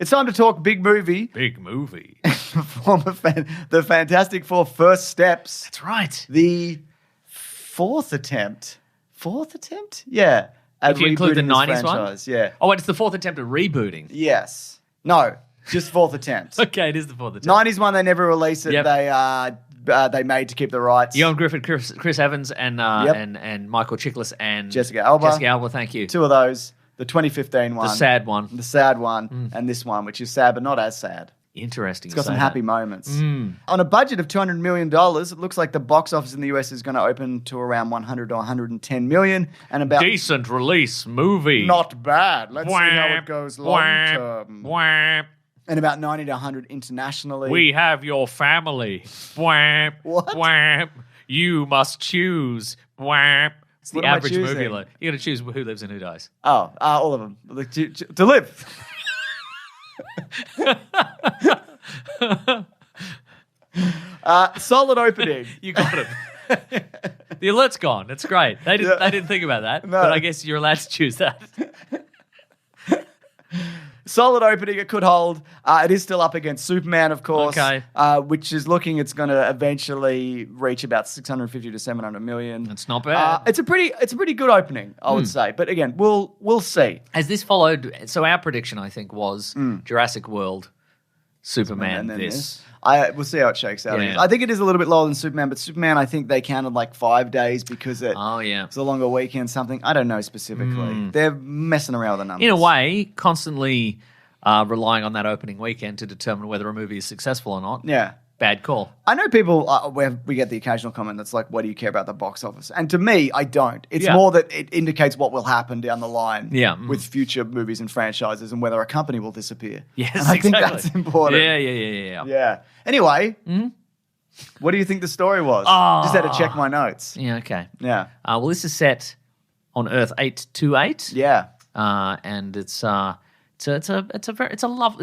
It's time to talk big movie. Big movie. The Fantastic Four First Steps. That's right. The fourth attempt. Yeah. At If you include the rebooting this 90s one? franchise. Yeah. Oh, wait, it's the fourth attempt at rebooting. Yes. No, just fourth attempt. Okay, it is the fourth attempt. 90s one, they never released it. Yep. They made to keep the rights. Ewan Griffith, Chris Evans, and Michael Chiklis and Jessica Alba. Thank you. Two of those. The 2015 one. The sad one. The sad one. And this one, which is sad, but not as sad. Interesting. It's got some happy moments. On a budget of $200 million, it looks like the box office in the US is going to open to around 100 to 110 million. And about Decent release movie. not bad. Let's see how it goes long term. Wham. And about 90 to 100 internationally. We have your family. Wham. What? Wham. You must choose. Wham. It's the What am I average movie. choosing? You got to choose who lives and who dies. All of them. To live. Solid opening. You got it. The alert's gone. It's great. They didn't think about that, No. but I guess you're allowed to choose that. Solid opening. It could hold. It is still up against Superman, of course. Okay. Which is looking. It's going to eventually reach about 650 to 700 million. That's not bad. It's a pretty good opening, I would say. But again, we'll see. Has this followed? So our prediction, I think, was Jurassic World, Superman, And then this. We'll see how it shakes out. Yeah. I think it is a little bit lower than Superman, but Superman, I think they counted like 5 days because it's a longer weekend, something. I don't know specifically. They're messing around with the numbers. In a way, constantly relying on that opening weekend to determine whether a movie is successful or not. Yeah. Bad call. I know people, where we get the occasional comment that's like, what do you care about the box office? And to me, I don't. It's more that it indicates what will happen down the line with future movies and franchises and whether a company will disappear. Yes, and I think that's important. Yeah. Anyway, what do you think the story was? Just had to check my notes. Yeah, okay. Yeah. Well, this is set on Earth 828. Yeah. And it's a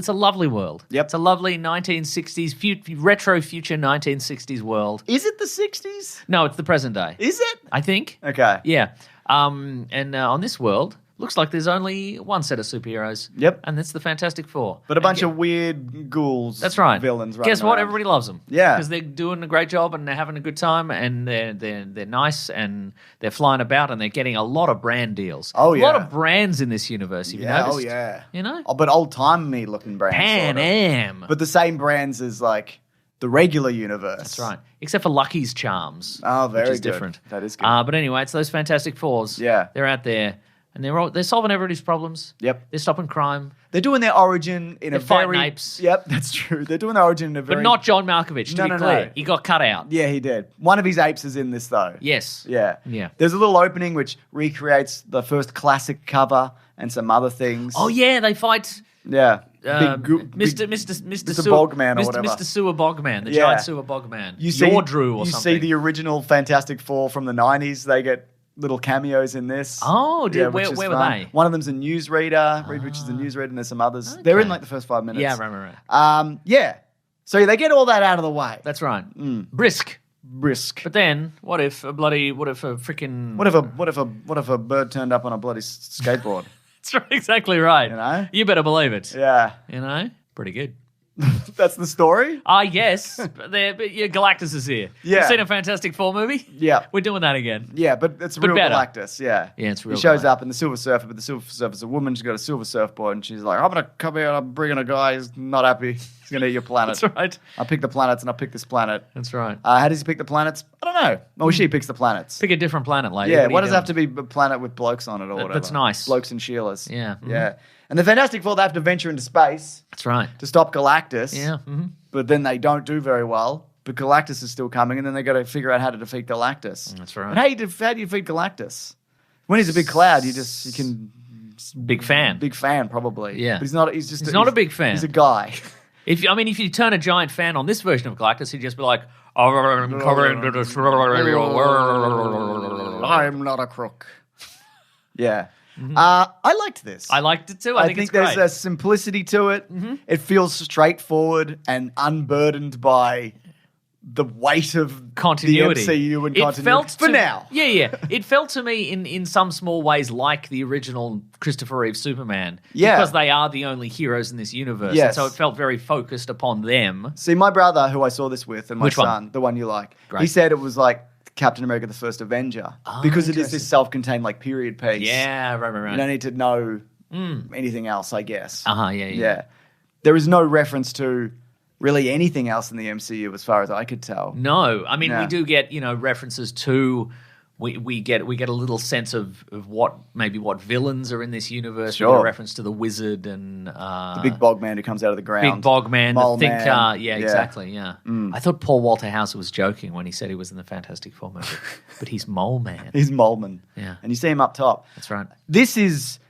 lovely world. Yep. It's a lovely 1960s retro future 1960s world. Is it the 60s? No, it's the present day. Is it? I think. Okay. Yeah. And on this world, looks like there's only one set of superheroes. Yep. And it's the Fantastic Four. But a bunch of weird ghouls. That's right. Villains running Guess what? around. Everybody loves them. Yeah. Because they're doing a great job and they're having a good time and they're nice and they're flying about and they're getting a lot of brand deals. Oh, A yeah. lot of brands in this universe, you've Yeah, noticed. oh yeah. You know? Oh, but old-timey looking brands. Pan sort of. Am. But the same brands as like the regular universe. That's right. Except for Lucky's Charms. Oh, very which is good. different. That is good. But anyway, it's those Fantastic Fours. Yeah. They're out there and they're solving everybody's problems. Yep. They're stopping crime. They're doing their origin in They're a fighting very... apes. Yep, that's true. They're doing their origin in a very... But not John Malkovich, to be clear. No. He got cut out. Yeah, he did. One of his apes is in this, though. Yes. Yeah. Yeah. There's a little opening which recreates the first classic cover and some other things. Oh, yeah, they fight... Yeah. Mr. Bogman or whatever. Mr. Sewer Bogman, the giant Sewer Bogman. You see, Yordrew or you something. see the original Fantastic Four from the 90s. They get little cameos in this. Oh, which where is were fun. they? One of them's a newsreader, which is a newsreader, and there's some others. They're in like the first 5 minutes. Yeah, right. Yeah. So they get all that out of the way. That's right. Brisk. Brisk. But then, what if a freaking... What if a bird turned up on a bloody skateboard? That's right, exactly right. You know? You better believe it. Yeah. You know? Pretty good. That's the story? Yes. But Galactus is here. Yeah. You seen a Fantastic Four movie? Yeah. We're doing that again. Yeah, but it's real better. Galactus, yeah. Yeah, it's real He shows Galactus. up in the Silver Surfer, but the Silver Surfer's a woman. She's got a silver surfboard, and she's like, I'm going to come here and I'm bringing a guy who's not happy. He's going to eat your planet. That's right. I pick the planets, and I pick this planet. That's right. How does he pick the planets? I don't know. Oh, she picks the planets. Pick a different planet, lady. Yeah, What why are does you it have to be a planet with blokes on it or whatever? That's nice. Blokes and Sheilas. Yeah. Yeah. And the Fantastic Four, they have to venture into space That's right. to stop Galactus. Yeah. But then they don't do very well. But Galactus is still coming, and then they got to figure out how to defeat Galactus. That's right. And how do you defeat Galactus? When he's a big cloud, you can Big fan. big fan probably. Yeah. But he's not. He's not a big fan. He's a guy. If you turn a giant fan on this version of Galactus, he'd just be like, I'm coming to destroy your world. I'm not a crook. Yeah. I liked this. I liked it too. I think it's there's great. a simplicity to it. It feels straightforward and unburdened by the weight of continuity, the MCU and continuity for now. Yeah. It felt to me in some small ways like the original Christopher Reeve Superman. Yeah. Because they are the only heroes in this universe. Yes. And so it felt very focused upon them. See, my brother, who I saw this with, and my Which son, one? the one you like, Great. he said it was like Captain America: The First Avenger because it is this self-contained like period piece. Yeah, right. You don't need to know anything else, I guess. Yeah. There is no reference to really anything else in the MCU as far as I could tell. No, I mean we do get references to. We get a little sense of what villains are in this universe. Sure. We get a reference to the Wizard and the big bog man who comes out of the ground. Big bog man, Mole the thinker. man. Yeah, exactly. Yeah. I thought Paul Walter Hauser was joking when he said he was in the Fantastic Four movie, but he's Mole Man. He's Mole Man. Yeah, and you see him up top. That's right. This is,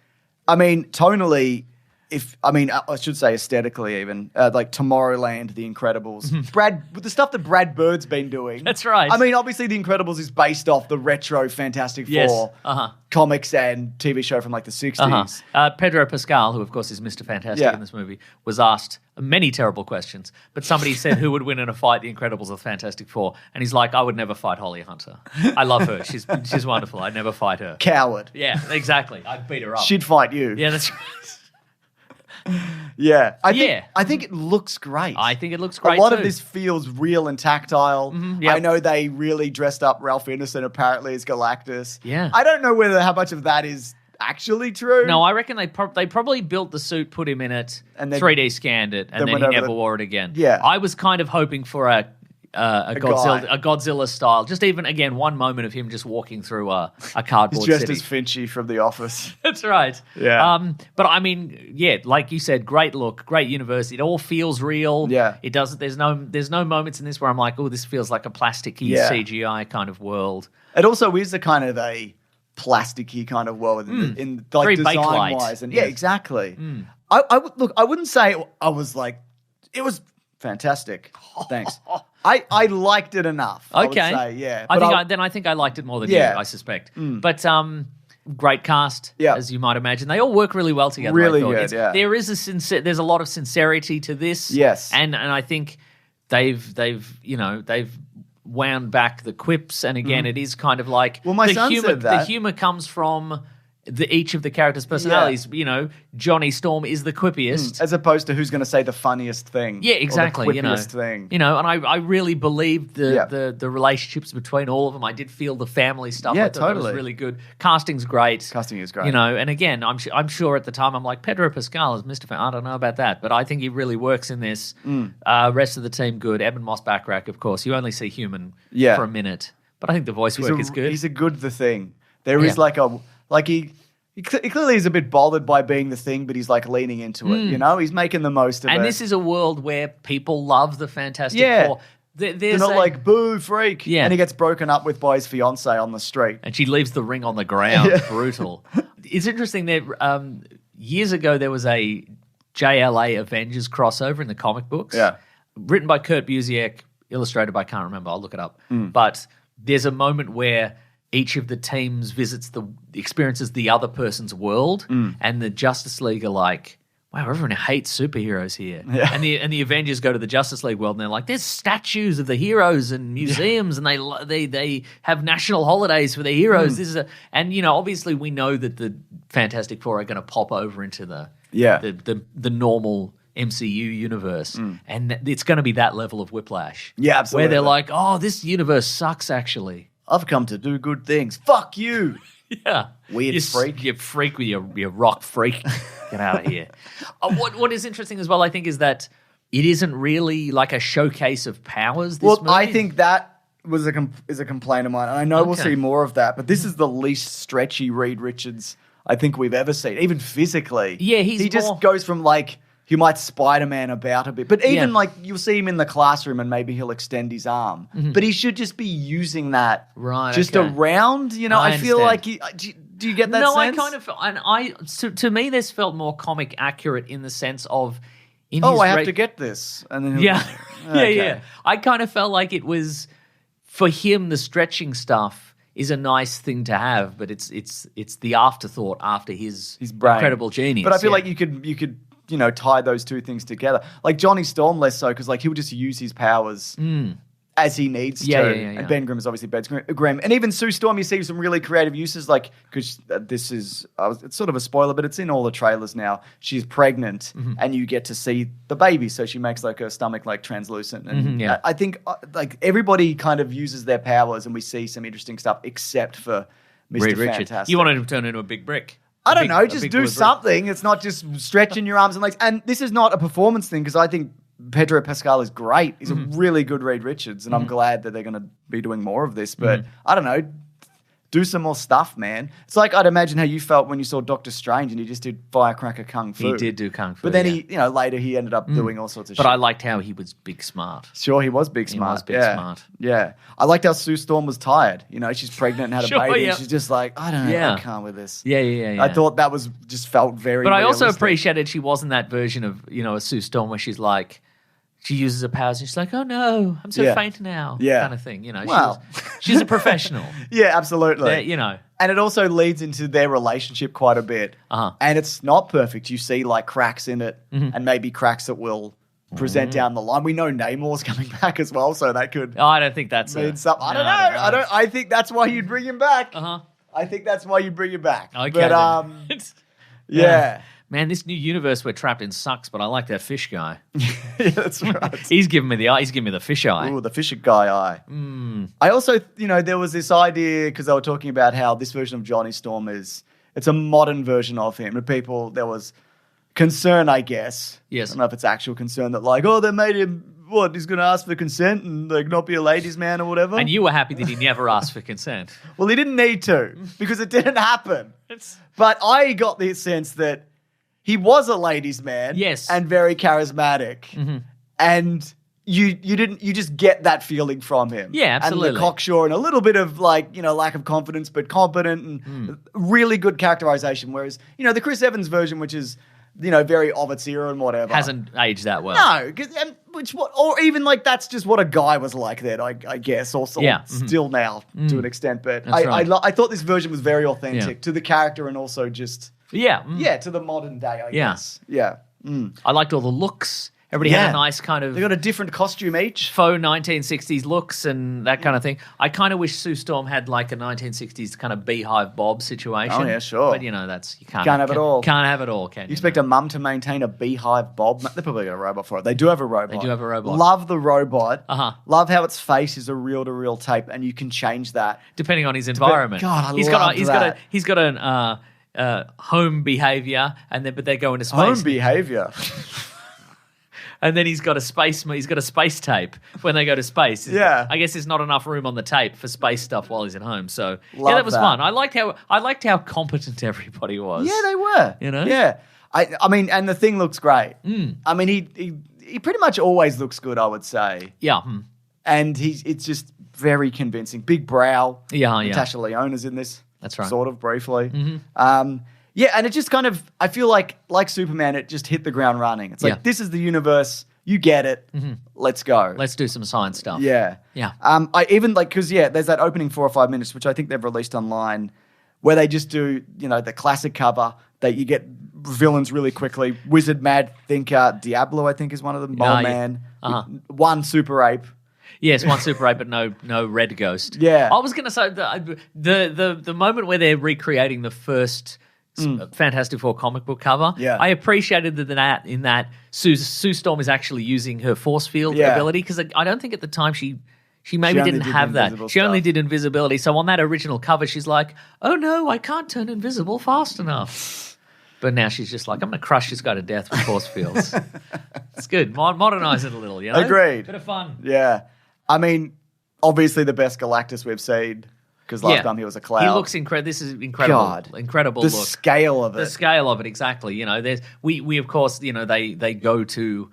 I mean, tonally. I should say aesthetically even, like Tomorrowland, The Incredibles. The stuff that Brad Bird's been doing. That's right. I mean, obviously The Incredibles is based off the retro Fantastic Four comics and TV show from like the 60s. Pedro Pascal, who of course is Mr. Fantastic in this movie, was asked many terrible questions, but somebody said who would win in a fight, The Incredibles or Fantastic Four, and he's like, I would never fight Holly Hunter. I love her. She's wonderful. I'd never fight her. Coward. Yeah, exactly. I'd beat her up. She'd fight you. Yeah, that's right. Yeah. I think it looks great. I think it looks great A lot too. of this feels real and tactile. Yep. I know they really dressed up Ralph Ineson apparently as Galactus. Yeah. I don't know how much of that is actually true. No, I reckon they probably built the suit, put him in it, and then 3D scanned it, and then he never wore it again. Yeah. I was kind of hoping for a Godzilla style. Just even again one moment of him just walking through a cardboard He's dressed city. as Finchy from The Office. That's right. Yeah. But I mean, yeah, like you said, great look, great universe. It all feels real. Yeah. It doesn't. There's no moments in this where I'm like, oh, this feels like a plasticky CGI kind of world. It also is a kind of a plasticky kind of world in like Very design Bakelite. wise, and exactly. I wouldn't say I was like it was fantastic. Thanks. I liked it enough. Okay. I would say, yeah. I think I liked it more than you, I suspect. But great cast, as you might imagine. They all work really well together. Really I thought. good, yeah. There is there's a lot of sincerity to this. Yes. And I think they've wound back the quips, and again, it is kind of like my son said that. The humor comes from each of the characters' personalities. You know, Johnny Storm is the quippiest, as opposed to who's going to say the funniest thing. Yeah, exactly. Or the quippiest thing. You know, and I really believed the relationships between all of them. I did feel the family stuff. Yeah, I thought that was really good. Casting's great. Casting is great. You know, and again, I'm sure at the time I'm like Pedro Pascal is Mr. I don't know about that, but I think he really works in this. Rest of the team good. Eben Moss-Backrack, of course. You only see human for a minute, but I think the voice work is good. He's a good The Thing. There is he clearly is a bit bothered by being the Thing, but he's like leaning into it. You know, he's making the most of it. And this is a world where people love the Fantastic Four. They're not like boo freak. Yeah. And he gets broken up with by his fiance on the street, and she leaves the ring on the ground. Brutal. It's interesting that years ago there was a JLA Avengers crossover in the comic books. Yeah. Written by Kurt Busiek, illustrated by, I can't remember. I'll look it up. But there's a moment where each of the teams experiences the other person's world, and the Justice League are like, wow, everyone hates superheroes here. Yeah. And the Avengers go to the Justice League world, and they're like, there's statues of the heroes and museums, and they have national holidays for their heroes. This is and you know, obviously we know that the Fantastic Four are going to pop over into the normal MCU universe, and it's going to be that level of whiplash. Yeah, absolutely. Where they're like, oh, this universe sucks actually. I've come to do good things. Fuck you. Yeah. Weird freak. You freak with your rock freak. Get out of here. What is interesting as well, I think, is that it isn't really like a showcase of powers, this movie. I think that is a complaint of mine, and I know we'll see more of that, but this is the least stretchy Reed Richards I think we've ever seen, even physically. Yeah, he just goes from like, you might Spider-Man about a bit. But even like you'll see him in the classroom and maybe he'll extend his arm. But he should just be using that around, you know. I feel like do you get that sense? No, I kind of, and to me this felt more comic accurate in the sense of I have to get this. And then yeah. I kind of felt like it was for him the stretching stuff is a nice thing to have, but it's the afterthought after his brain. Incredible genius. But I feel like you could you know, tie those two things together. Like Johnny Storm less so, because like he'll just use his powers as he needs to. And Ben Grimm is obviously Ben Grimm. And even Sue Storm, you see some really creative uses, like, because this is, it's sort of a spoiler, but it's in all the trailers now. She's pregnant and you get to see the baby. So she makes like her stomach like translucent. And I think like everybody kind of uses their powers and we see some interesting stuff except for Mr. Fantastic. You wanted him to turn into a big brick. I don't know, just do something. It's not just stretching your arms and legs. And this is not a performance thing because I think Pedro Pascal is great. He's a really good Reed Richards, and I'm glad that they're going to be doing more of this. But I don't know, do some more stuff, man. It's like I'd imagine how you felt when you saw Doctor Strange and he just did Firecracker Kung Fu. He did do Kung Fu. But then he, later he ended up doing all sorts of shit. But I liked how he was big smart. Sure, he was big smart. Yeah. I liked how Sue Storm was tired. She's pregnant and had a baby. And she's just like, I don't know, I can't with this. Yeah. I thought that was just felt very But realistic. I also appreciated she wasn't that version of, a Sue Storm where she's like, she uses her powers and she's like, oh no, I'm so faint now. Kind of thing. She's a professional. Yeah, absolutely. And it also leads into their relationship quite a bit. And it's not perfect. You see like cracks in it and maybe cracks that will present down the line. We know Namor's coming back as well, so that could I don't think that's mean something. I don't know. I think that's why you'd bring him back. I think that's why you'd bring him back. Okay. But yeah. Man, this new universe we're trapped in sucks, but I like that fish guy. Yeah, that's right. He's giving me the eye. He's giving me the fish eye. Ooh, the fish guy eye. I also, there was this idea, because they were talking about how this version of Johnny Storm it's a modern version of him. And there was concern, I guess. Yes. I don't know if it's actual concern that like, they made him, he's going to ask for consent and like not be a ladies' man or whatever. And you were happy that he never asked for consent. Well, he didn't need to because it didn't happen. But I got the sense that he was a ladies' man, yes, and very charismatic, and you just get that feeling from him, absolutely, and the cocksure and a little bit of like lack of confidence, but competent and really good characterization. Whereas the Chris Evans version, which is very of its era and whatever, hasn't aged that well. No, or even like that's just what a guy was like then, I guess, also still now to an extent. But I thought this version was very authentic to the character and also just. To the modern day, I guess. Yeah. I liked all the looks. Everybody had a nice kind of... They got a different costume each. Faux 1960s looks and that kind of thing. I kind of wish Sue Storm had like a 1960s kind of Beehive Bob situation. Oh, yeah, sure. But, you can't have it all. Can't have it all, can you? You expect a mum to maintain a Beehive Bob? They're probably got a robot for it. They do have a robot. Love the robot. Love how its face is a reel-to-reel tape and you can change that. Depending on his environment. God, He's got an... home behavior, but they go into space. Home behavior, and then he's got a space tape when they go to space. I guess there's not enough room on the tape for space stuff while he's at home. So that was fun. I liked how competent everybody was. Yeah, they were. Yeah. I mean, and the thing looks great. I mean, he pretty much always looks good, I would say. Yeah. And it's just very convincing. Big brow. Yeah. Natasha Lyonne's in this. That's right. Sort of briefly. And it just kind of, I feel like Superman, it just hit the ground running. It's like, this is the universe. You get it. Let's go. Let's do some science stuff. Yeah. I even because there's that opening 4 or 5 minutes, which I think they've released online, where they just do, the classic cover that you get villains really quickly. Wizard, Mad Thinker, Diablo, I think is one of them. Mole Man. One Super Ape. Yes, one Super 8, but no Red Ghost. Yeah. I was going to say the moment where they're recreating the first Fantastic Four comic book cover, I appreciated that in that Sue Storm is actually using her force field ability, because I don't think at the time she maybe didn't have that. She only did invisibility. So on that original cover, she's like, oh no, I can't turn invisible fast enough. But now she's just like, I'm going to crush this guy to death with force fields. It's good. Modernize it a little, Agreed. Bit of fun. Yeah. I mean, obviously the best Galactus we've seen, because last time he was a cloud. He looks incredible. This is incredible. God. Incredible the look. Scale of it. The scale of it, exactly. There's we of course, they go to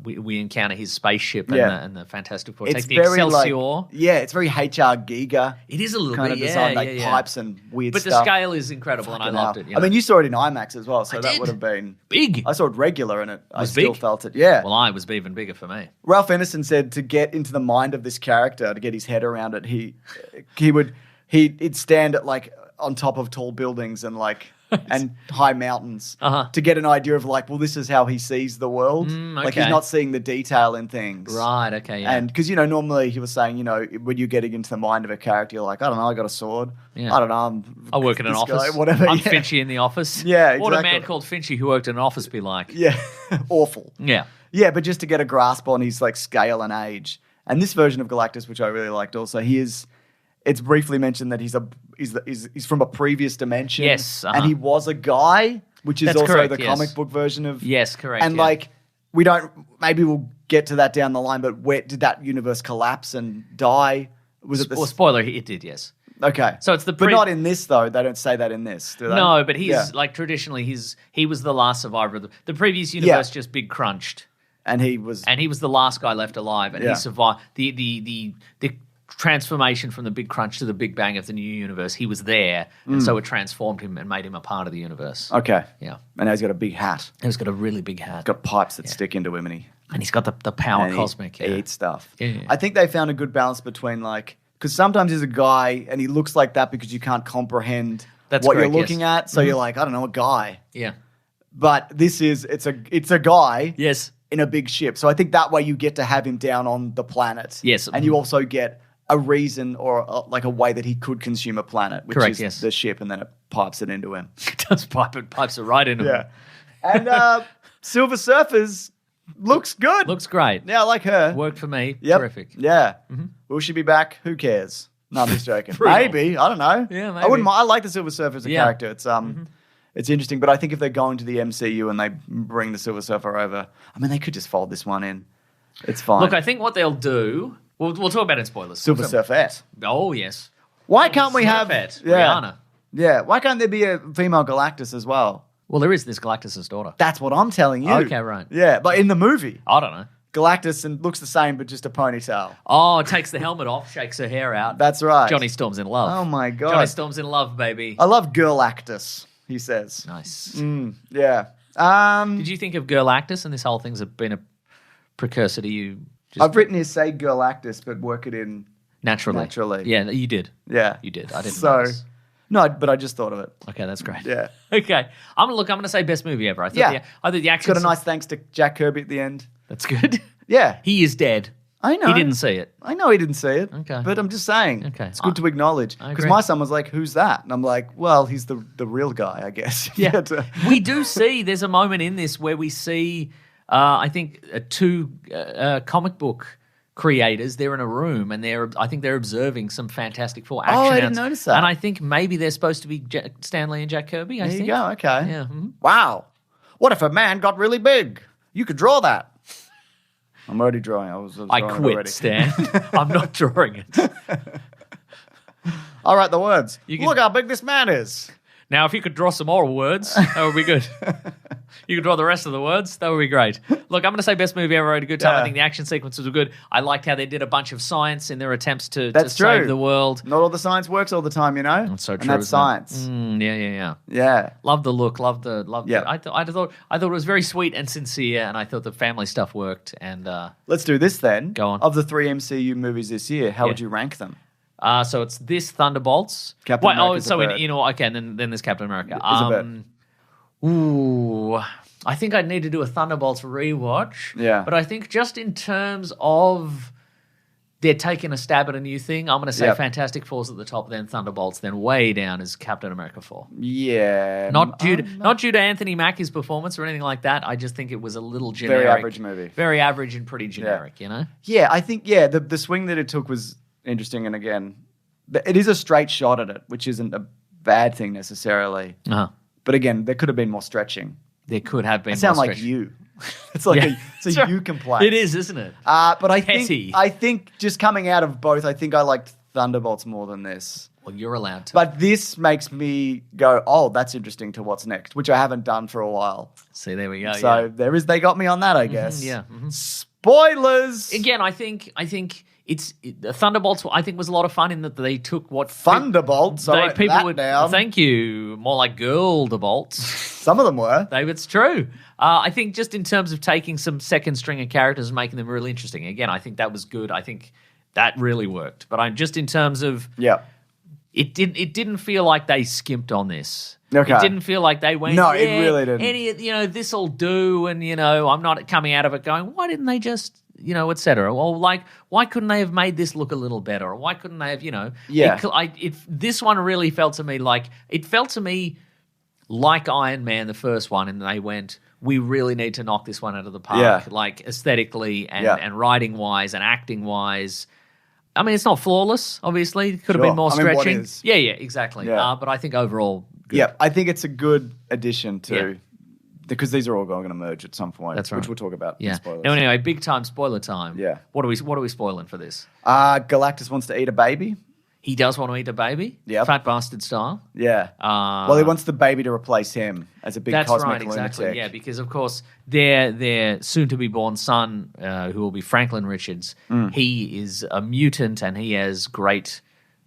we encounter his spaceship and the Fantastic Four take the Excelsior. It's very HR Giga. It is a little kind bit, of design, pipes and weird stuff. But the scale is incredible, and I loved it. I mean, you saw it in IMAX as well, so that would have been big. I saw it regular, and I still felt it. Yeah. Well, I was even bigger for me. Ralph Ineson said to get into the mind of this character, to get his head around it, he'd stand at like on top of tall buildings and like and high mountains to get an idea of like, well, this is how he sees the world. Like he's not seeing the detail in things. Right, okay, yeah. And because, normally he was saying, when you're getting into the mind of a character, you're like, I don't know, I got a sword. Yeah. I don't know. I work in an office. Guy, whatever. I'm Finchy in the office. Yeah, exactly. What would a man called Finchy who worked in an office be like? Yeah, awful. Yeah. Yeah, but just to get a grasp on his like scale and age. And this version of Galactus, which I really liked also, it's briefly mentioned that he's from a previous dimension. Yes. And he was a guy, which is That's also correct, the comic book version of... Yes, correct. And like, maybe we'll get to that down the line, but where did that universe collapse and die? Was it spoiler, it did, yes. Okay. So it's but not in this, though. They don't say that in this, do they? No, but he's, like, traditionally, he was the last survivor of the previous universe just big crunched. And he was the last guy left alive, and he survived the transformation from the Big Crunch to the Big Bang of the new universe. He was there, and so it transformed him and made him a part of the universe. Okay. Yeah. And now he's got a big hat. He's got a really big hat. He's got pipes that stick into him, and he's got the power cosmic. He eats stuff. Yeah. I think they found a good balance between like, because sometimes he's a guy and he looks like that because you can't comprehend what you're looking at. So you're like, I don't know, a guy. Yeah. But this is it's a guy. Yes. In a big ship. So I think that way you get to have him down on the planet. Yes. And you also get a reason or like a way that he could consume a planet, which is the ship, and then it pipes it into him. It does pipes it right into him. And Silver Surfer's looks good. Looks great. Yeah, I like her. Worked for me. Yep. Terrific. Yeah. Mm-hmm. Will she be back? Who cares? No, I'm just joking. Maybe. I don't know. Yeah, maybe. I wouldn't mind. I like the Silver Surfer as a character. It's It's interesting, but I think if they're going to the MCU and they bring the Silver Surfer over, I mean, they could just fold this one in. It's fine. Look, I think what they'll do, we'll talk about it in spoilers. Silver Surfette. Oh, yes. Why can't we have... Rihanna. Yeah, why can't there be a female Galactus as well? Well, there is this Galactus' daughter. That's what I'm telling you. Okay, right. Yeah, but in the movie... I don't know. Galactus and looks the same, but just a ponytail. Oh, takes the helmet off, shakes her hair out. That's right. Johnny Storm's in love. Oh, my God. Johnny Storm's in love, baby. I love Girlactus. He says. Nice. Yeah. Did you think of Galactus and this whole thing's been a precursor to you? I've written here, say Galactus, but work it in naturally. Yeah, you did. Yeah. You did. I didn't know. No, but I just thought of it. Okay, that's great. Yeah. Okay. I'm going to say best movie ever. I thought the action... It's got a nice thanks to Jack Kirby at the end. That's good. Yeah. He is dead. I know. He didn't see it. I know he didn't see it. Okay. But I'm just saying. Okay. It's good to acknowledge. Because my son was like, who's that? And I'm like, well, he's the real guy, I guess. Yeah. We do see, there's a moment in this where we see, I think, two comic book creators. They're in a room and I think they're observing some Fantastic Four action. Oh, I didn't notice that. And I think maybe they're supposed to be Stan Lee and Jack Kirby, I think. There you go. Okay. Yeah. Mm-hmm. Wow. What if a man got really big? You could draw that. I'm already drawing. I quit, already. Stan. I'm not drawing it. I'll write the words. Look how big this man is. Now, if you could draw some more words, that would be good. You could draw the rest of the words. That would be great. Look, I'm going to say best movie ever. I had a good time. I think the action sequences were good. I liked how they did a bunch of science in their attempts to save the world. Not all the science works all the time, you know? That's so true. And that's science. Yeah. Love the look. Love the. Yeah. I thought it was very sweet and sincere, and I thought the family stuff worked. And let's do this then. Go on. Of the 3 MCU movies this year, how would you rank them? So it's this Thunderbolts. Captain America. Okay, and then there's Captain America. Is a bird. Ooh, I think I'd need to do a Thunderbolts rewatch. Yeah. But I think just in terms of they're taking a stab at a new thing, I'm going to say Fantastic Four's at the top, then Thunderbolts, then way down is Captain America 4. Yeah. Not due to Anthony Mackie's performance or anything like that. I just think it was a little generic. Very average movie. Very average and pretty generic, you know? Yeah, I think, the swing that it took was interesting, and again, it is a straight shot at it, which isn't a bad thing necessarily. Uh-huh. But again, there could have been more stretching. There could have been. I sound more like you. It's like it's a you complaint. It is, isn't it? But I think just coming out of both, I think I liked Thunderbolts more than this. Well, you're allowed to. But this makes me go, oh, that's interesting to what's next, which I haven't done for a while. See, there we go. So they got me on that, I guess. Mm-hmm. Spoilers. Again, I think Thunderbolts, I think, was a lot of fun in that they took what Thunderbolts. People would down. Thank you. More like Girl-derbolts. Some of them were. It's true. I think just in terms of taking some second stringer characters and making them really interesting. Again, I think that was good. I think that really worked. But I'm just in terms of it didn't feel like they skimped on this. Okay. It didn't feel like they went, no, it really didn't. This'll do, and, I'm not coming out of it going, why didn't they just, et cetera? Well, like, why couldn't they have made this look a little better? Or why couldn't they have, Yeah. This one really felt to me like Iron Man, the first one, and they went, we really need to knock this one out of the park, like aesthetically and writing-wise and acting-wise. I mean, it's not flawless, obviously. It could have been more stretching. What is? Yeah, exactly. Yeah. But I think overall, good. Yeah, I think it's a good addition to, because these are all going to merge at some point. That's right. Which we'll talk about in spoilers. Now, anyway, big time spoiler time. Yeah. What are we spoiling for this? Galactus wants to eat a baby. He does want to eat a baby? Yep. Fat bastard style? Yeah. Well, he wants the baby to replace him as a big cosmic lunatic. Exactly. Yeah, because, of course, their soon-to-be-born son, who will be Franklin Richards, he is a mutant and he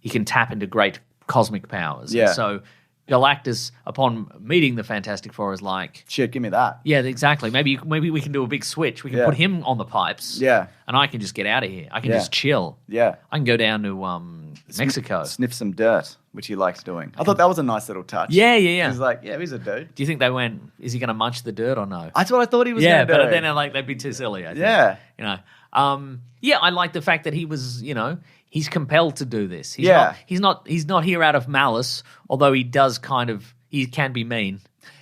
can tap into great cosmic powers. Yeah. And so Galactus, upon meeting the Fantastic Four, is like, shit, give me that. Yeah, exactly. Maybe we can do a big switch. We can put him on the pipes. Yeah. And I can just get out of here. I can just chill. Yeah. I can go down to Mexico. Sniff some dirt, which he likes doing. I thought that was a nice little touch. Yeah. He's like, he's a dude. Do you think they went, is he going to munch the dirt or no? That's what I thought he was going to do. Yeah, but then they'd be too silly, I think. Yeah. I like the fact that he was, he's compelled to do this. He's not here out of malice, although he can be mean.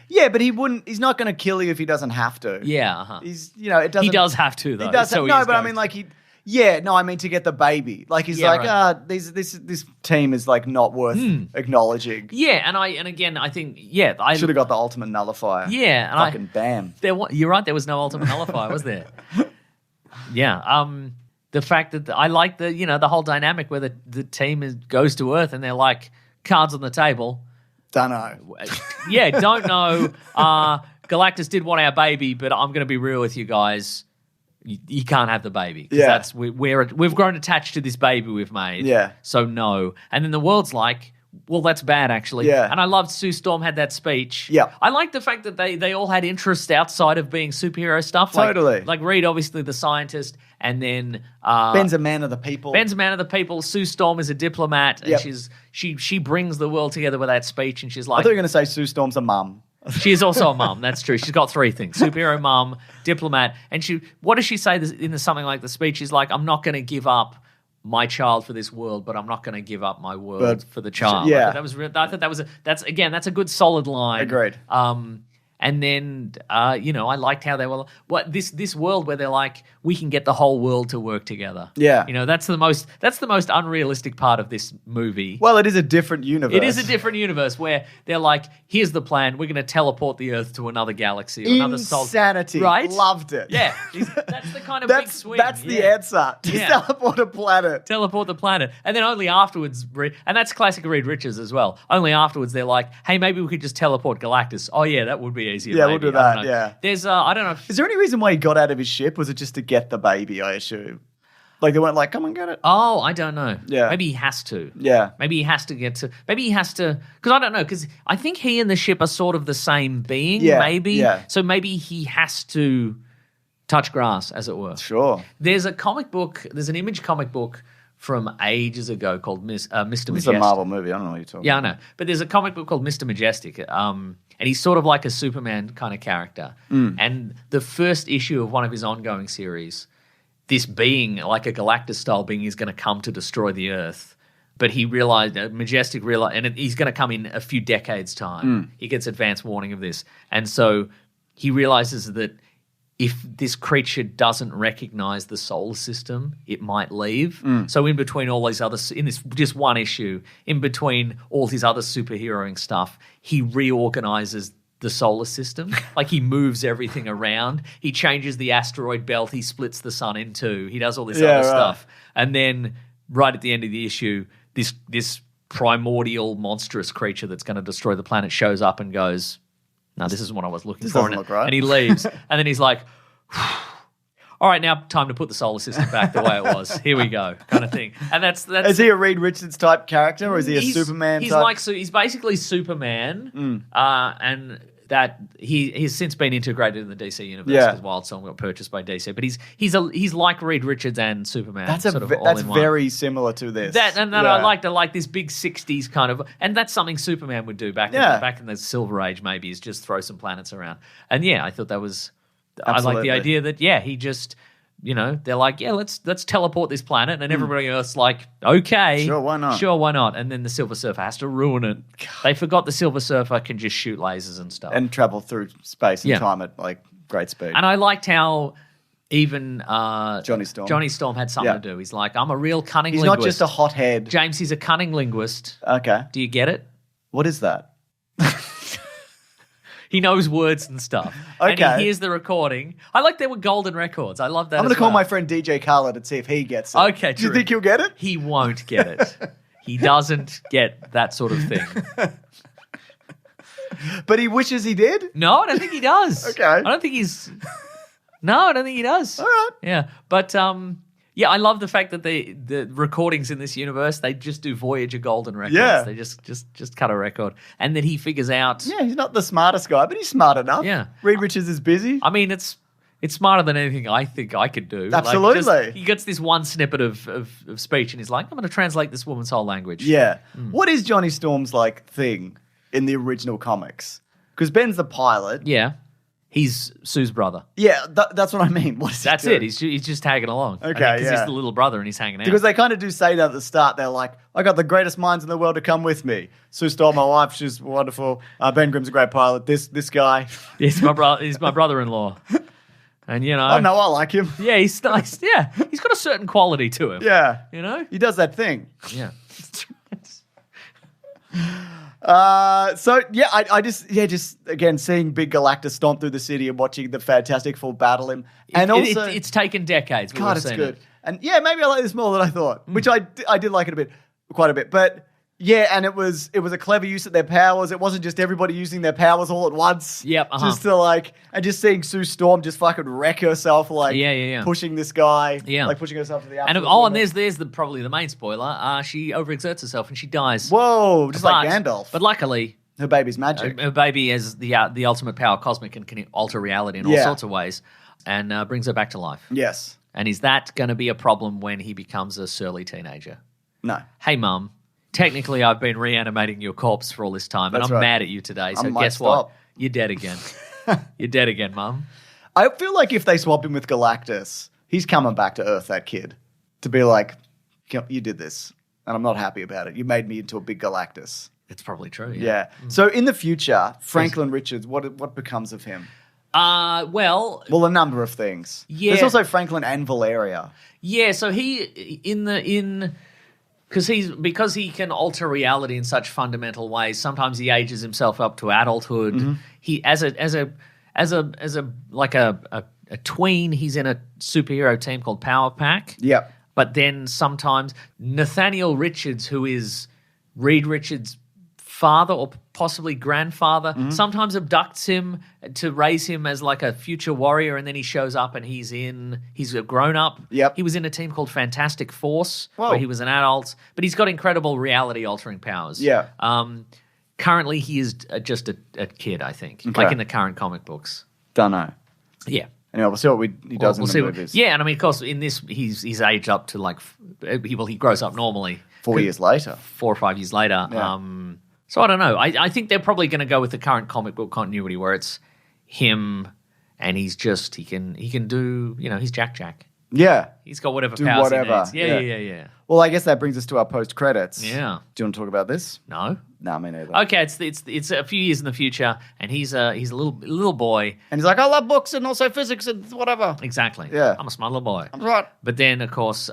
Yeah, but he's not going to kill you if he doesn't have to. Yeah, uh-huh. It doesn't. He does have to, though. He does I mean, to get the baby. Like, he's this team is, like, not worth acknowledging. Yeah, and again, I think, I should have got the ultimate nullifier. Yeah. And fucking bam. You're right, there was no ultimate nullifier, was there? Yeah. The fact that I like the whole dynamic where the team goes to Earth and they're like, cards on the table. Don't know. Yeah, don't know. Galactus did want our baby, but I'm going to be real with you guys. You can't have the baby. Yeah. We've grown attached to this baby we've made. Yeah. So no. And then the world's like, well, that's bad, actually. Yeah. And I loved Sue Storm had that speech. Yeah. I like the fact that they all had interests outside of being superhero stuff. Totally. Like Reed, obviously the scientist, and then Ben's a man of the people. Sue Storm is a diplomat, and Yep. she brings the world together with that speech, and she's like, I thought you were going to say Sue Storm's a mum. She is also a mum. That's true. She's got three things: superhero, mum, diplomat. And what does she say in something like the speech? She's like, "I'm not going to give up my child for this world, but I'm not going to give up my world for the child." Yeah, I thought that's a good solid line. Agreed. And then, I liked how they were. This world where they're like, we can get the whole world to work together. Yeah, that's the most unrealistic part of this movie. Well, it is a different universe. It is a different universe where they're like, here's the plan. We're going to teleport the Earth to another galaxy or another solar. Insanity. Right? Loved it. Yeah, that's the kind of big swing. That's the answer. Just teleport a planet. Teleport the planet, and then only afterwards, and that's classic Reed Richards as well. Only afterwards, they're like, hey, maybe we could just teleport Galactus. Oh yeah, that would be easier. Yeah, maybe. we'll do that. Yeah. There's I don't know. Is there any reason why he got out of his ship? Was it just to get the baby? I assume. Like they weren't like, come and get it. Oh, I don't know. Yeah. Maybe he has to. Yeah. Maybe he has to because I don't know, because I think he and the ship are sort of the same being. Yeah. Maybe. Yeah. So maybe he has to touch grass, as it were. Sure. There's an Image comic book from ages ago called Mr. Majestic. It's a Marvel movie. I don't know what you're talking about. Yeah, I know. But there's a comic book called Mr. Majestic, and he's sort of like a Superman kind of character. And the first issue of one of his ongoing series, this being, like a Galactus-style being, is going to come to destroy the Earth. But he realized, Majestic realized, and he's going to come in a few decades' time. He gets advance warning of this. And so he realizes that if this creature doesn't recognize the solar system, it might leave. So in between all these in this just one issue, in between all his other superheroing stuff, he reorganizes the solar system. Like he moves everything around. He changes the asteroid belt. He splits the sun in two. He does all this other stuff. And then right at the end of the issue, this primordial monstrous creature that's going to destroy the planet shows up and goes, no, this isn't what I was looking for. Doesn't look right. And he leaves. And then he's like, all right, now time to put the solar system back the way it was. Here we go, kind of thing. And that's Is he a Reed Richards type character, or is he a Superman he's type? He's basically Superman, and that he's since been integrated in the DC universe because Wildstorm got purchased by DC. But he's like Reed Richards and Superman. That's that's very similar to this. I like this big 60s kind of, and that's something Superman would do back in the Silver Age. Maybe is just throw some planets around. And I thought that was. Absolutely. I like the idea that he just. They're like, let's teleport this planet, and everybody else like, okay, sure, why not? And then the Silver Surfer has to ruin it. They forgot the Silver Surfer can just shoot lasers and stuff and travel through space and time at like great speed. And I liked how even Johnny Storm had something to do. He's like, I'm a real cunning linguist. He's not just a hothead. James, he's a cunning linguist. Okay, do you get it? What is that? He knows words and stuff. Okay. And he hears the recording. I like there were golden records. I love that. I'm going to call my friend DJ Khaled and see if he gets it. Okay, do you think he'll get it? He won't get it. He doesn't get that sort of thing. But he wishes he did? No, I don't think he does. Okay. I don't think he does. All right. Yeah. But I love the fact that the recordings in this universe, they just do Voyager golden records. Yeah. They just cut a record. And then he figures out... Yeah, he's not the smartest guy, but he's smart enough. Yeah. Reed Richards is busy. I mean, it's smarter than anything I think I could do. Absolutely. Like he gets this one snippet of speech and he's like, I'm going to translate this woman's whole language. Yeah. What is Johnny Storm's thing in the original comics? Because Ben's the pilot. Yeah. He's Sue's brother. Yeah, that's what I mean. What is That's it. He's just tagging along. Okay, because he's the little brother and he's hanging out. Because they kind of do say that at the start. They're like, I got the greatest minds in the world to come with me. Sue Storm, my wife, she's wonderful. Ben Grimm's a great pilot. This guy. He's my brother-in-law. And, I know, I like him. Yeah, he's nice. Yeah, he's got a certain quality to him. Yeah. He does that thing. Yeah. I just again seeing Big Galactus stomp through the city and watching the Fantastic Four battle him, and also it's taken decades. God, it's good, and maybe I like this more than I thought, which I did like it quite a bit, but. Yeah, and it was a clever use of their powers. It wasn't just everybody using their powers all at once. Yep. Just to and just seeing Sue Storm just fucking wreck herself, pushing this guy, pushing herself to the absolute limit. And there's probably the main spoiler. She overexerts herself and she dies. Whoa, just like Gandalf. But luckily, her baby's magic. Her baby has the ultimate power, cosmic, and can alter reality in all sorts of ways, and brings her back to life. Yes. And is that going to be a problem when he becomes a surly teenager? No. Hey, Mum. Technically, I've been reanimating your corpse for all this time, and I'm mad at you today. So guess what? You're dead again. You're dead again, Mum. I feel like if they swap him with Galactus, he's coming back to Earth, that kid, to be like, you did this, and I'm not happy about it. You made me into a big Galactus. It's probably true, yeah. So in the future, Franklin Richards, what becomes of him? Well, a number of things. Yeah. There's also Franklin and Valeria. Yeah, so because he can alter reality in such fundamental ways. Sometimes he ages himself up to adulthood. Mm-hmm. He as a tween, he's in a superhero team called Power Pack. Yeah. But then sometimes Nathaniel Richards, who is Reed Richards' father or possibly grandfather, sometimes abducts him to raise him as a future warrior, and then he shows up and he's a grown-up. Yep. He was in a team called Fantastic Force, where he was an adult, but he's got incredible reality-altering powers. Yeah. Currently, he is just a kid, I think, in the current comic books. Don't know. Yeah. Anyway, we'll see what he does in the movies. Yeah, and I mean, of course, in this, he's aged up to he grows up normally. 4 years later. 4 or 5 years later. Yeah. So I don't know. I think they're probably going to go with the current comic book continuity where it's him and he can do, he's Jack. Yeah. He's got whatever powers he needs. Yeah. Well, I guess that brings us to our post-credits. Yeah. Do you want to talk about this? No. No, me neither. Okay, it's a few years in the future, and he's a little boy. And he's like, I love books and also physics and whatever. Exactly. Yeah. I'm a smart little boy. I'm right. But then, of course,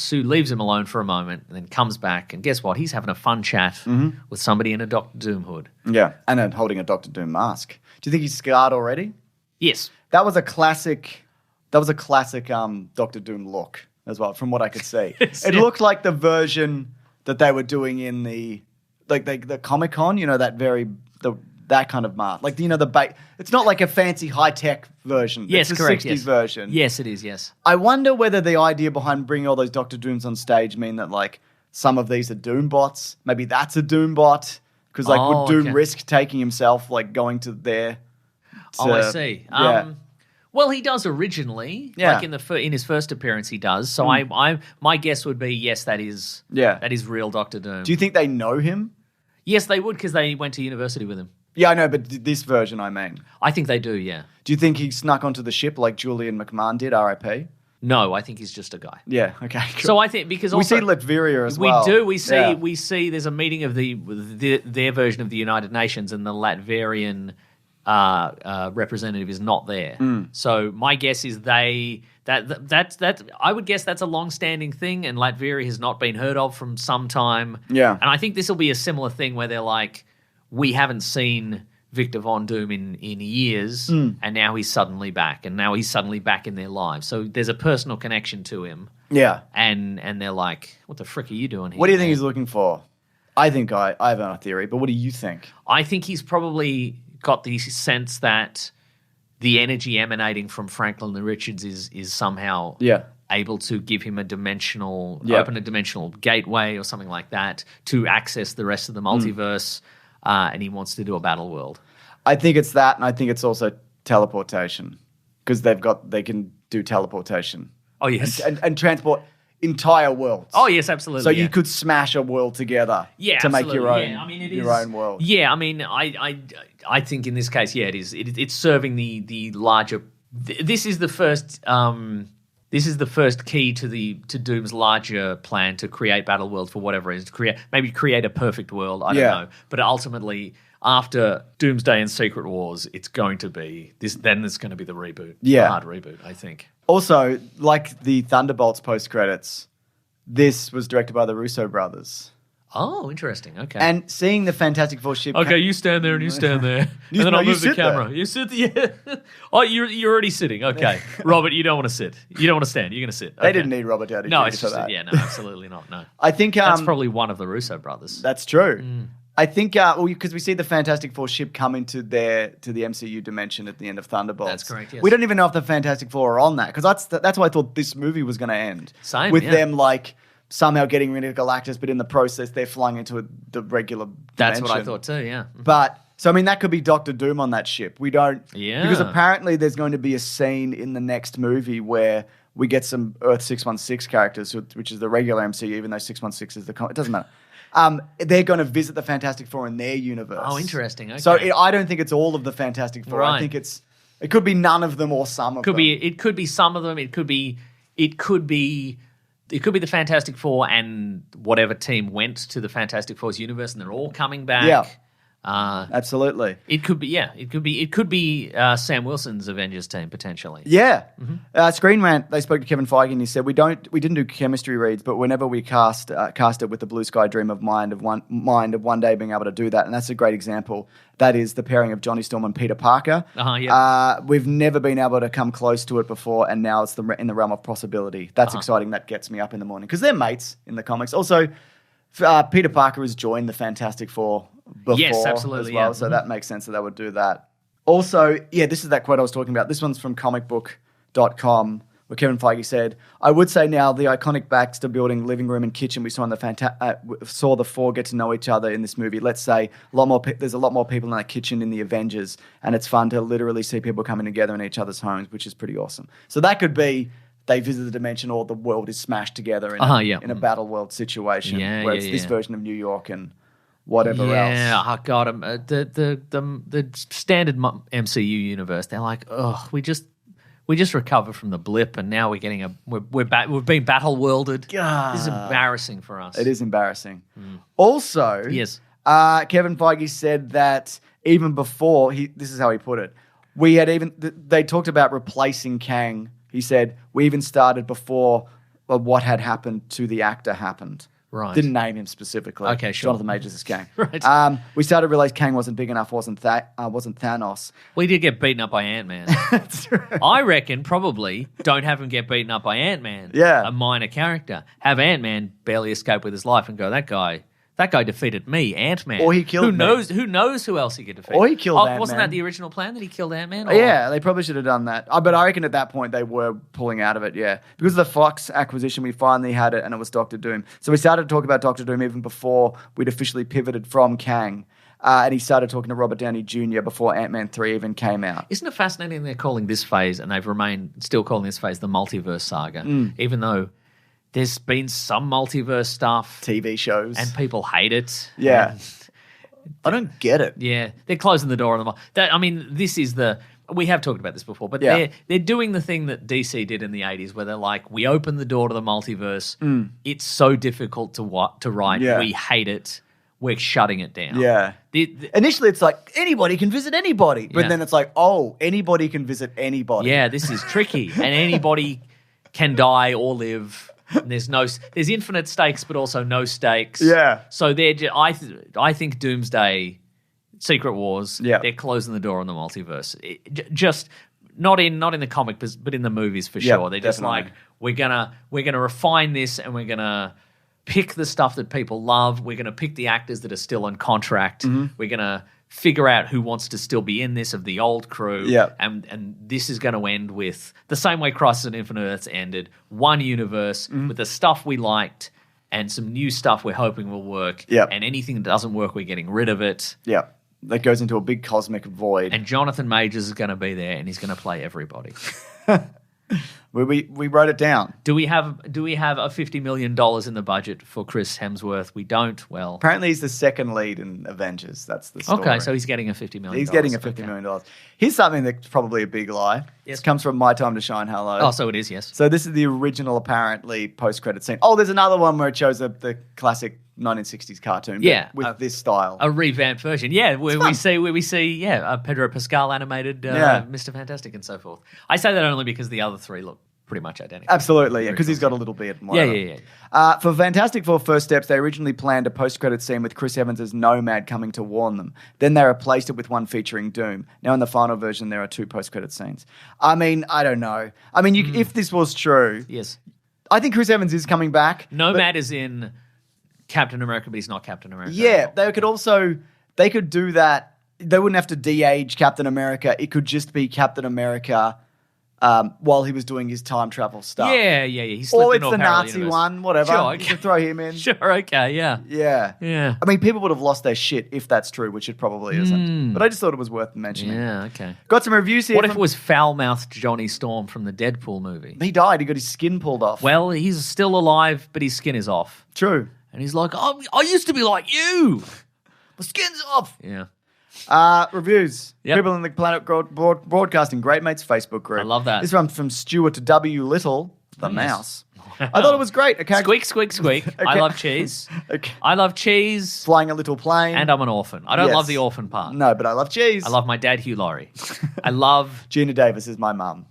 Sue leaves him alone for a moment and then comes back, and guess what? He's having a fun chat with somebody in a Doctor Doom hood. Yeah, and then holding a Doctor Doom mask. Do you think he's scarred already? Yes. That was a classic Doctor Doom look as well, from what I could see. It looked like the version that they were doing in the Comic-Con, that kind of mask. It's not like a fancy high-tech version. Yes, it's the correct. 60s yes. version. Yes, it is, yes. I wonder whether the idea behind bringing all those Doctor Dooms on stage mean that some of these are Doom bots. Maybe that's a Doom bot. Because would Doom risk taking himself, going to there? I see. Yeah. Well, he does originally. Yeah. In his first appearance, he does. So my guess would be yes, that is real Doctor Doom. Do you think they know him? Yes, they would because they went to university with him. Yeah, I know, but this version, I mean. I think they do, yeah. Do you think he snuck onto the ship like Julian McMahon did, RIP? No, I think he's just a guy. Yeah, okay. Cool. So I think because we see Latveria as well. We do. We see there's a meeting of their version of the United Nations, and the Latverian representative is not there. So my guess is that's I would guess that's a long-standing thing, and Latveria has not been heard of from some time. Yeah, and I think this will be a similar thing where they're like, we haven't seen Victor Von Doom in years, and now he's suddenly back, and now he's suddenly back in their lives. So there's a personal connection to him. Yeah, and they're like, what the frick are you doing here? What do you think he's looking for? I think I have a theory, but what do you think? I think he's probably got the sense that the energy emanating from Franklin and Richards is somehow able to give him open a dimensional gateway or something like that to access the rest of the multiverse, and he wants to do a battle world. I think it's that, and I think it's also teleportation because they can do teleportation. Oh yes, and transport entire worlds. Oh yes, absolutely. So you could smash a world together to make your own. Yeah, I mean, your own world. Yeah, I mean, I think in this case, it is. It's serving the larger. This is the first. This is the first key to Doom's larger plan to create battle worlds for whatever it is, to create a perfect world. I don't know, but ultimately, after Doomsday and Secret Wars, it's going to be this. Then there's going to be the reboot, the hard reboot, I think. Also, like the Thunderbolts post credits, this was directed by the Russo brothers. Oh, interesting. Okay. And seeing the Fantastic Four ship. Okay, you stand there and you stand there, and then I'll move the camera. There. You sit there. Yeah. Oh, you're already sitting. Okay, Robert, you don't want to sit. You don't want to stand. You're going to sit. Okay. They didn't need Robert Downey Jr. No, it's for just that. Yeah, no, absolutely not. No, I think that's probably one of the Russo brothers. That's true. I think because we see the Fantastic Four ship come into the MCU dimension at the end of Thunderbolts. That's correct. Yes. We don't even know if the Fantastic Four are on that because that's why I thought this movie was going to end. Same with them somehow getting rid of Galactus, but in the process they're flying into the regular dimension. That's what I thought too. Yeah. But so I mean that could be Doctor Doom on that ship. We don't. Yeah. Because apparently there's going to be a scene in the next movie where we get some Earth 616 characters, which is the regular MCU, even though 616 is it doesn't matter. They're going to visit the Fantastic Four in their universe. Oh, interesting. Okay. So I don't think it's all of the Fantastic Four. Right. I think it could be none of them or some of them. It could be some of them. It could be the Fantastic Four and whatever team went to the Fantastic Four's universe, and they're all coming back. Yeah. Absolutely. It could be. It could be Sam Wilson's Avengers team potentially. Yeah. Screen Rant. They spoke to Kevin Feige and he said we didn't do chemistry reads, but whenever we cast it with the blue sky dream of mind of one day being able to do that, and that's a great example. That is the pairing of Johnny Storm and Peter Parker. We've never been able to come close to it before, and now it's in the realm of possibility. That's exciting. That gets me up in the morning because they're mates in the comics. Also, Peter Parker has joined the Fantastic Four before as well, so that makes sense that they would do that. Also, this is that quote I was talking about. This one's from comicbook.com, where Kevin Feige said, I would say now the iconic Baxter building, living room and kitchen we saw in saw the four get to know each other in this movie. Let's say there's a lot more people in that kitchen in the Avengers, and it's fun to literally see people coming together in each other's homes, which is pretty awesome. So that could be they visit the dimension or the world is smashed together in a battle world situation where it's this version of New York and whatever else. Yeah, oh God, the standard MCU universe, they're like, we just recovered from the blip, and now we're getting we've been battle worlded. This is embarrassing for us. It is embarrassing. Also, yes, Kevin Feige said that even before this is how he put it. They talked about replacing Kang. He said we even started before what had happened to the actor happened. Right. Didn't name him specifically. Okay, sure. Jonathan Majors is Kang. Right. We started to realize Kang wasn't big enough, wasn't Thanos. Well, he did get beaten up by Ant-Man. That's true. I reckon probably don't have him get beaten up by Ant-Man. Yeah. A minor character. Have Ant-Man barely escape with his life and go, that guy defeated me, Ant-Man. Or he killed me. Who knows who else he could defeat? Or he killed Ant-Man. Wasn't that the original plan, that he killed Ant-Man? Yeah, they probably should have done that. But I reckon at that point they were pulling out of it, yeah. Because of the Fox acquisition, we finally had it, and it was Doctor Doom. So we started to talk about Doctor Doom even before we'd officially pivoted from Kang. And he started talking to Robert Downey Jr. before Ant-Man 3 even came out. Isn't it fascinating they're calling this phase, and they've remained still calling this phase the multiverse saga, even though there's been some multiverse stuff. TV shows. And people hate it. Yeah. I don't get it. Yeah. They're closing the door on them. This is we have talked about this before, but they're doing the thing that DC did in the 80s where they're like, we open the door to the multiverse. It's so difficult to write. Yeah. We hate it. We're shutting it down. Yeah. Initially, it's like, anybody can visit anybody. But then it's like, oh, anybody can visit anybody. Yeah, this is tricky. And anybody can die or live. And there's infinite stakes, but also no stakes. Yeah. So I think Doomsday... Secret Wars, they're closing the door on the multiverse. Just not in the comic, but in the movies for sure. They're just like, we're gonna refine this, and we're gonna pick the stuff that people love. We're gonna pick the actors that are still on contract. We're gonna figure out who wants to still be in this of the old crew. And this is going to end with the same way Crisis on Infinite Earths ended, one universe with the stuff we liked and some new stuff we're hoping will work. And anything that doesn't work, we're getting rid of it. That goes into a big cosmic void. And Jonathan Majors is going to be there, and he's going to play everybody. We wrote it down. Do we have a $50 million in the budget for Chris Hemsworth? We don't. Well, apparently he's the second lead in Avengers. That's the story. Okay, so he's getting a $50 million. He's getting a $50 million. Here's something that's probably a big lie. Yes. This comes from My Time to Shine. Hello. Oh, so it is. Yes. So this is the original, apparently, post-credit scene. Oh, there's another one where it shows the classic 1960s cartoon. With this style, a revamped version. Yeah, where we see Pedro Pascal animated Mr. Fantastic and so forth. I say that only because the other three look pretty much identical. Absolutely, yeah, because he's got a little beard. For Fantastic Four First Steps, they originally planned a post-credit scene with Chris Evans as Nomad coming to warn them. Then they replaced it with one featuring Doom. Now in the final version, there are two post-credit scenes. I mean, I don't know. I mean, if this was true, yes, I think Chris Evans is coming back. Nomad is in Captain America, but he's not Captain America. Yeah, they could do that. They wouldn't have to de-age Captain America. It could just be Captain America while he was doing his time travel stuff. Yeah. Or it's the Nazi one, whatever. Sure, okay. You can throw him in. Sure, okay, yeah. Yeah. I mean, people would have lost their shit if that's true, which it probably isn't. But I just thought it was worth mentioning. Yeah, okay. Got some reviews here. What if it was foul-mouthed Johnny Storm from the Deadpool movie? He died. He got his skin pulled off. Well, he's still alive, but his skin is off. True. And he's like, I used to be like you. My skin's off. Yeah. Reviews. People in the Planet Broadcasting Great Mates Facebook group. I love that. This is from Stuart W. Little, the mouse. I thought it was great. Squeak, squeak, squeak. I love cheese. I love cheese. Flying a little plane. And I'm an orphan. I don't love the orphan part. No, but I love cheese. I love my dad, Hugh Laurie. I love... Gina Davis is my mum.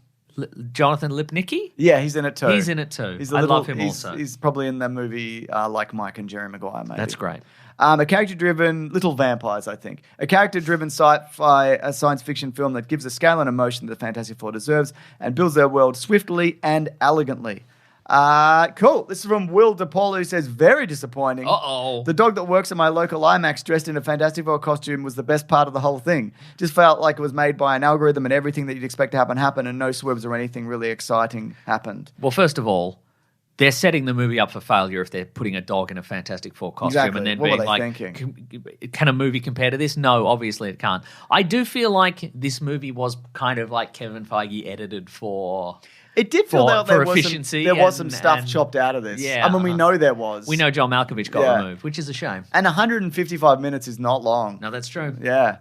Jonathan Lipnicki? Yeah, he's in it too. I love him also. He's probably in the movie Like Mike and Jerry Maguire, maybe. That's great. A character-driven, Little Vampires, I think. A character-driven sci-fi science fiction film that gives the scale and emotion that the Fantastic Four deserves and builds their world swiftly and elegantly. Cool. This is from Will DePaul, who says, very disappointing. Uh-oh. The dog that works at my local IMAX dressed in a Fantastic Four costume was the best part of the whole thing. Just felt like it was made by an algorithm and everything that you'd expect to happen happened and no swerves or anything really exciting happened. Well, first of all, they're setting the movie up for failure if they're putting a dog in a Fantastic Four costume. Exactly. And then what being were they like, thinking? Can a movie compare to this? No, obviously it can't. I do feel like this movie was kind of like Kevin Feige edited for... It did feel like there was some stuff and chopped out of this. Yeah, I mean, we know there was. We know John Malkovich got removed, which is a shame. And 155 minutes is not long. No, that's true. Yeah.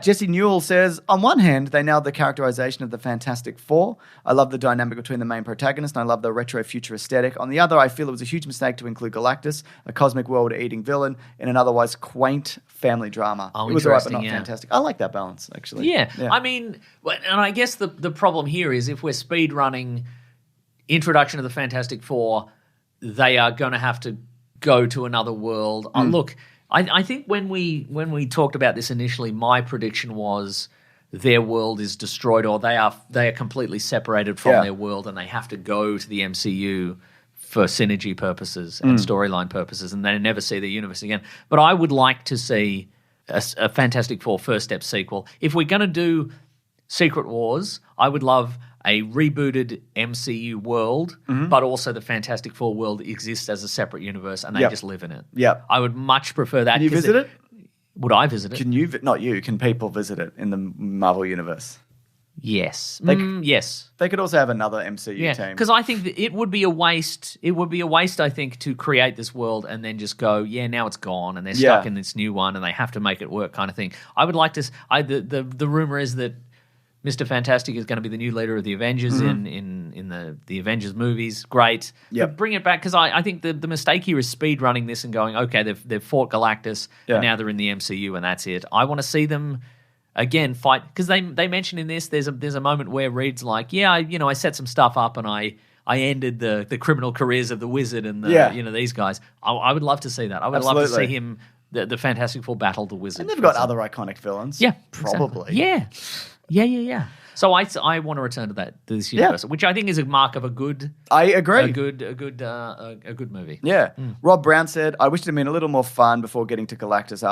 Jesse Newell says, on one hand, they nailed the characterization of the Fantastic Four. I love the dynamic between the main protagonist, and I love the retro-future aesthetic. On the other, I feel it was a huge mistake to include Galactus, a cosmic world-eating villain, in an otherwise quaint family drama. Oh, it was all right, but not fantastic. I like that balance, actually. Yeah. I mean, and I guess the problem here is if we're speed running introduction of the Fantastic Four, they are going to have to go to another world. Look, I think when we talked about this initially, my prediction was their world is destroyed or they are completely separated from their world and they have to go to the MCU for synergy purposes and storyline purposes and they never see their universe again. But I would like to see a Fantastic Four First Step sequel. If we're going to do Secret Wars, I would love a rebooted MCU world, but also the Fantastic Four world exists as a separate universe and they just live in it. Yeah, I would much prefer that. Can you visit it? Would I visit it? Can you? Not you. Can people visit it in the Marvel universe? Yes. Yes. They could also have another MCU team. Because I think that it would be a waste. It would be a waste, I think, to create this world and then just go, now it's gone, and they're stuck in this new one, and they have to make it work, kind of thing. I would like to. The rumor is that Mr. Fantastic is going to be the new leader of the Avengers in the Avengers movies. Great. But bring it back, because I think the mistake here is speed running this and going, okay, they've fought Galactus, and now they're in the MCU, and that's it. I want to see them again fight, because they mention in this there's a moment where Reed's like, I set some stuff up and I ended the criminal careers of the Wizard and these guys. I would love to see that. I would love to see him the Fantastic Four battle the Wizard. And they've got other iconic villains. Yeah, probably. Exactly. Yeah. So I want to return to this universe, which I think is a mark of a good. I agree. A good movie. Yeah. Rob Brown said, "I wish it had been a little more fun before getting to Galactus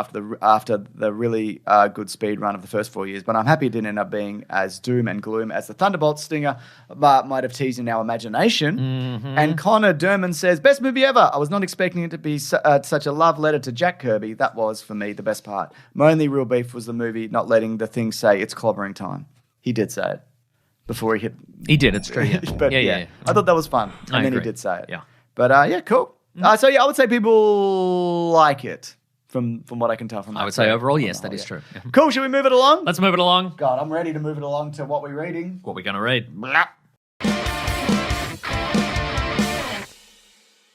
after the really good speed run of the first 4 years, but I'm happy it didn't end up being as doom and gloom as the Thunderbolt stinger, but might have teased in our imagination." Mm-hmm. And Connor Derman says, "Best movie ever. I was not expecting it to be such a love letter to Jack Kirby. That was for me the best part. My only real beef was the movie not letting the thing say it's clobbering time." He did say it before he hit. He did. It's true. Yeah. But I thought that was fun, and then he did say it. Yeah. But cool. So I would say people like it from what I can tell from that. I would say overall, yes, that is true. Yeah. Cool. Should we move it along? Let's move it along. God, I'm ready to move it along to what we're reading. What we're going to read. Blah.